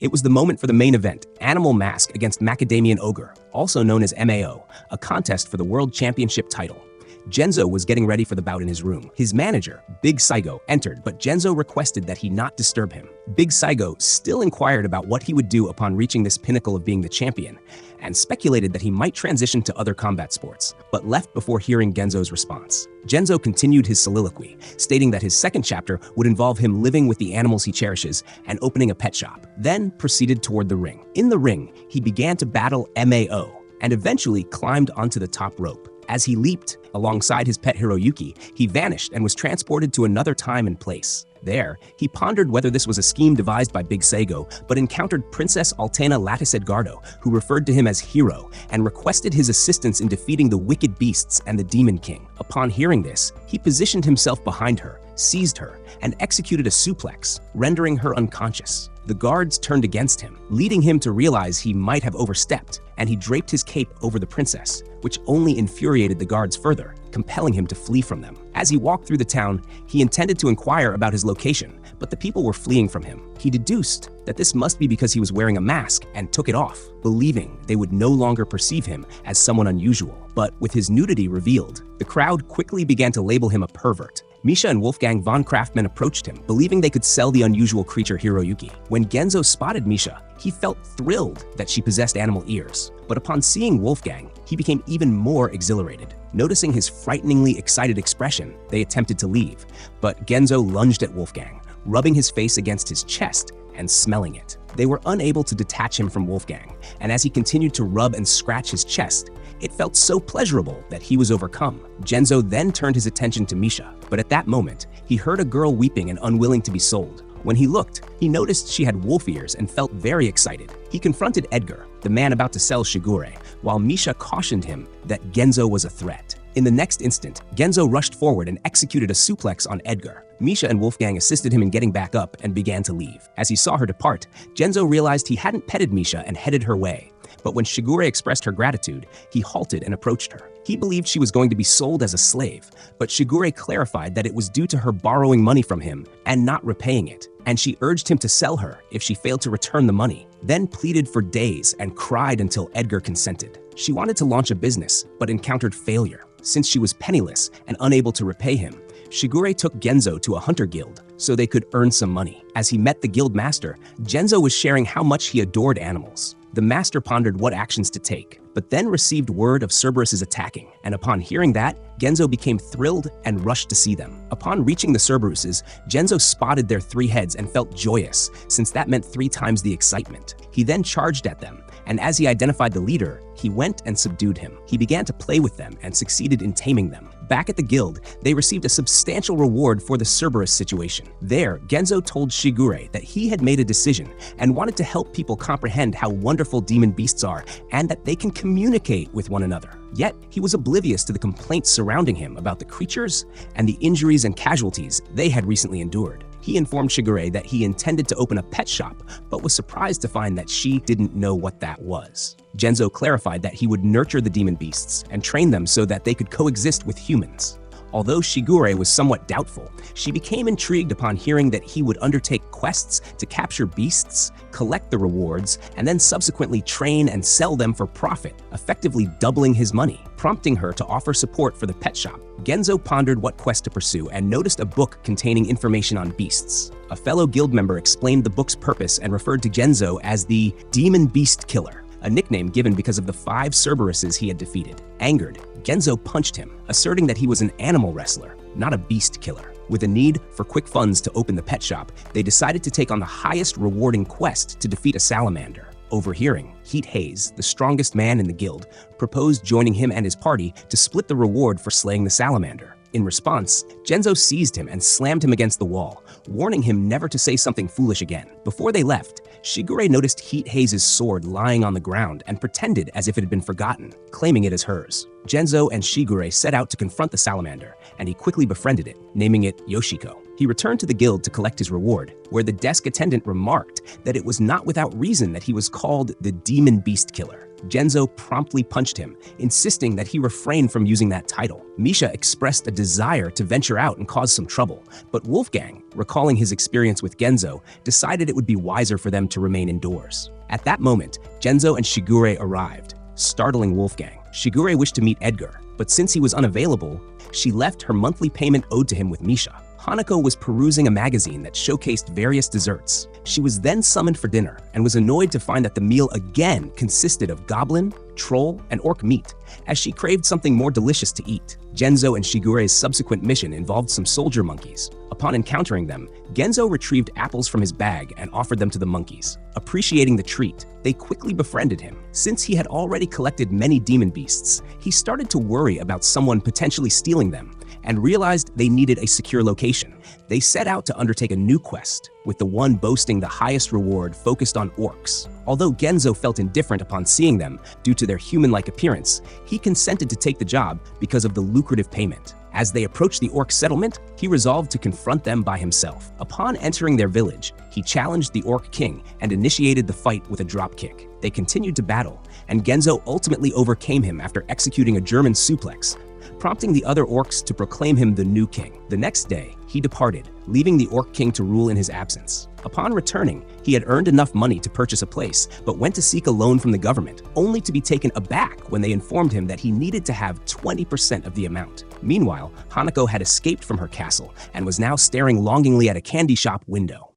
It was the moment for the main event, Animal Mask against Macadamian Ogre, also known as MAO, a contest for the World Championship title. Genzo was getting ready for the bout in his room. His manager, Big Saigo, entered, but Genzo requested that he not disturb him. Big Saigo still inquired about what he would do upon reaching this pinnacle of being the champion, and speculated that he might transition to other combat sports, but left before hearing Genzo's response. Genzo continued his soliloquy, stating that his second chapter would involve him living with the animals he cherishes and opening a pet shop, then proceeded toward the ring. In the ring, he began to battle MAO, and eventually climbed onto the top rope. As he leaped alongside his pet Hiroyuki, he vanished and was transported to another time and place. There, he pondered whether this was a scheme devised by Big Saigo, but encountered Princess Altena Lattice Edgardo, who referred to him as Hero, and requested his assistance in defeating the wicked beasts and the Demon King. Upon hearing this, he positioned himself behind her, seized her, and executed a suplex, rendering her unconscious. The guards turned against him, leading him to realize he might have overstepped, and he draped his cape over the princess, which only infuriated the guards further, compelling him to flee from them. As he walked through the town, he intended to inquire about his location, but the people were fleeing from him. He deduced that this must be because he was wearing a mask and took it off, believing they would no longer perceive him as someone unusual. But with his nudity revealed, the crowd quickly began to label him a pervert. Misha and Wolfgang von Kraftmann approached him, believing they could sell the unusual creature Hiroyuki. When Genzo spotted Misha, he felt thrilled that she possessed animal ears. But upon seeing Wolfgang, he became even more exhilarated. Noticing his frighteningly excited expression, they attempted to leave, but Genzo lunged at Wolfgang, rubbing his face against his chest and smelling it. They were unable to detach him from Wolfgang, and as he continued to rub and scratch his chest, it felt so pleasurable that he was overcome. Genzo then turned his attention to Misha, but at that moment, he heard a girl weeping and unwilling to be sold. When he looked, he noticed she had wolf ears and felt very excited. He confronted Edgar, the man about to sell Shigure, while Misha cautioned him that Genzo was a threat. In the next instant, Genzo rushed forward and executed a suplex on Edgar. Misha and Wolfgang assisted him in getting back up and began to leave. As he saw her depart, Genzo realized he hadn't petted Misha and headed her way. But when Shigure expressed her gratitude, he halted and approached her. He believed she was going to be sold as a slave, but Shigure clarified that it was due to her borrowing money from him and not repaying it, and she urged him to sell her if she failed to return the money, then pleaded for days and cried until Edgar consented. She wanted to launch a business, but encountered failure. Since she was penniless and unable to repay him, Shigure took Genzo to a hunter guild so they could earn some money. As he met the guild master, Genzo was sharing how much he adored animals. The master pondered what actions to take, but then received word of Cerberus attacking, and upon hearing that, Genzo became thrilled and rushed to see them. Upon reaching the Cerberuses, Genzo spotted their 3 heads and felt joyous, since that meant 3 times the excitement. He then charged at them, and as he identified the leader, he went and subdued him. He began to play with them and succeeded in taming them. Back at the guild, they received a substantial reward for the Cerberus situation. There, Genzo told Shigure that he had made a decision and wanted to help people comprehend how wonderful demon beasts are and that they can communicate with one another. Yet, he was oblivious to the complaints surrounding him about the creatures and the injuries and casualties they had recently endured. He informed Shigure that he intended to open a pet shop, but was surprised to find that she didn't know what that was. Genzo clarified that he would nurture the demon beasts and train them so that they could coexist with humans. Although Shigure was somewhat doubtful, she became intrigued upon hearing that he would undertake quests to capture beasts, collect the rewards, and then subsequently train and sell them for profit, effectively doubling his money, prompting her to offer support for the pet shop. Genzo pondered what quest to pursue and noticed a book containing information on beasts. A fellow guild member explained the book's purpose and referred to Genzo as the Demon Beast Killer, a nickname given because of the 5 Cerberuses he had defeated. Angered, Genzo punched him, asserting that he was an animal wrestler, not a beast killer. With a need for quick funds to open the pet shop, they decided to take on the highest rewarding quest to defeat a salamander. Overhearing, Heat Haze, the strongest man in the guild, proposed joining him and his party to split the reward for slaying the salamander. In response, Genzo seized him and slammed him against the wall, warning him never to say something foolish again. Before they left, Shigure noticed Heat Haze's sword lying on the ground and pretended as if it had been forgotten, claiming it as hers. Genzo and Shigure set out to confront the salamander, and he quickly befriended it, naming it Yoshiko. He returned to the guild to collect his reward, where the desk attendant remarked that it was not without reason that he was called the Demon Beast Killer. Genzo promptly punched him, insisting that he refrain from using that title. Misha expressed a desire to venture out and cause some trouble, but Wolfgang, recalling his experience with Genzo, decided it would be wiser for them to remain indoors. At that moment, Genzo and Shigure arrived, startling Wolfgang. Shigure wished to meet Edgar, but since he was unavailable, she left her monthly payment owed to him with Misha. Hanako was perusing a magazine that showcased various desserts. She was then summoned for dinner and was annoyed to find that the meal again consisted of goblin, troll, and orc meat, as she craved something more delicious to eat. Genzo and Shigure's subsequent mission involved some soldier monkeys. Upon encountering them, Genzo retrieved apples from his bag and offered them to the monkeys. Appreciating the treat, they quickly befriended him. Since he had already collected many demon beasts, he started to worry about someone potentially stealing them and realized they needed a secure location. They set out to undertake a new quest, with the one boasting the highest reward focused on orcs. Although Genzo felt indifferent upon seeing them due to their human-like appearance, he consented to take the job because of the lucrative payment. As they approached the orc settlement, he resolved to confront them by himself. Upon entering their village, he challenged the orc king and initiated the fight with a dropkick. They continued to battle, and Genzo ultimately overcame him after executing a German suplex, prompting the other orcs to proclaim him the new king. The next day, he departed, leaving the orc king to rule in his absence. Upon returning, he had earned enough money to purchase a place, but went to seek a loan from the government, only to be taken aback when they informed him that he needed to have 20% of the amount. Meanwhile, Hanako had escaped from her castle and was now staring longingly at a candy shop window.